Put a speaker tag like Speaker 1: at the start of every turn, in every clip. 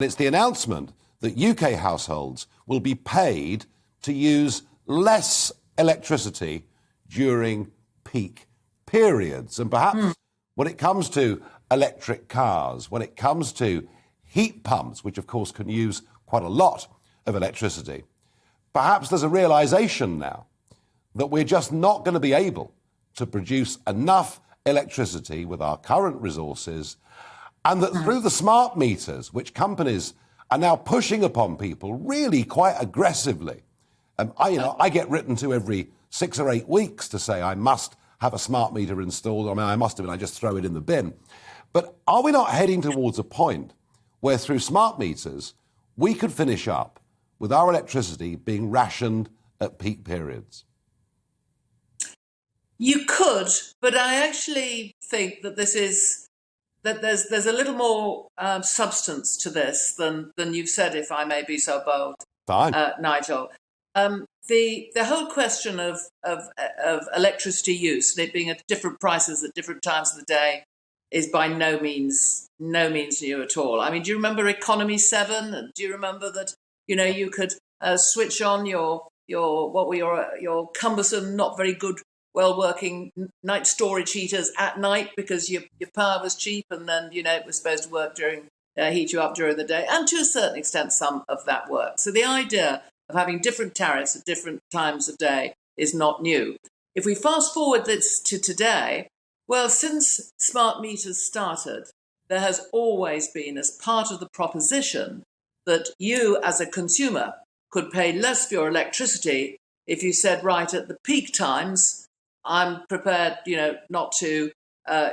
Speaker 1: It's the announcement that UK households will be paid to use less electricity during peak periods. And perhaps when it comes to electric cars, when it comes to heat pumps, which of course can use quite a lot of electricity, perhaps there's a realization now that we're just not going to be able to produce enough electricity with our current resources, and that through the smart meters, which companies are now pushing upon people really quite aggressively, I get written to every 6 or 8 weeks to say I must have a smart meter installed. I mean, I must have, and I just throw it in the bin. But are we not heading towards a point where through smart meters, we could finish up with our electricity being rationed at peak periods?
Speaker 2: You could, but I actually think that there's a little more substance to this than you've said, if I may be so bold.
Speaker 1: Fine.
Speaker 2: Nigel. The whole question of electricity use, and it being at different prices at different times of the day, is by no means new at all. I mean, do you remember Economy 7? And do you remember that you could switch on your cumbersome, not very good, well-working night storage heaters at night because your power was cheap, and then it was supposed to work heat you up during the day, and to a certain extent some of that worked. So the idea of having different tariffs at different times of day is not new. If we fast forward this to today, well, since smart meters started, there has always been, as part of the proposition, that you as a consumer could pay less for your electricity if you said, right, at the peak times, I'm prepared, not to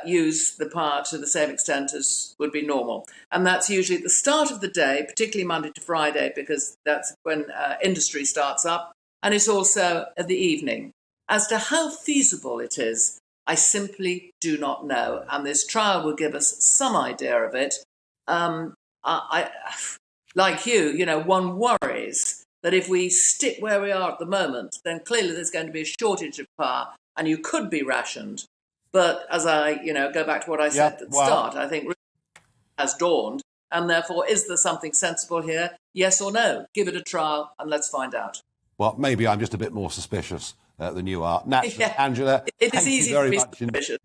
Speaker 2: use the power to the same extent as would be normal. And that's usually at the start of the day, particularly Monday to Friday, because that's when industry starts up. And it's also at the evening. As to how feasible it is, I simply do not know. And this trial will give us some idea of it. Like you, one worries that if we stick where we are at the moment, then clearly there's going to be a shortage of power and you could be rationed. But as I, go back to what I said at the start, I think has dawned, and therefore, is there something sensible here? Yes or no? Give it a trial and let's find out.
Speaker 1: Well, maybe I'm just a bit more suspicious than you are. Naturally, Angela,
Speaker 2: it is easy to be suspicious.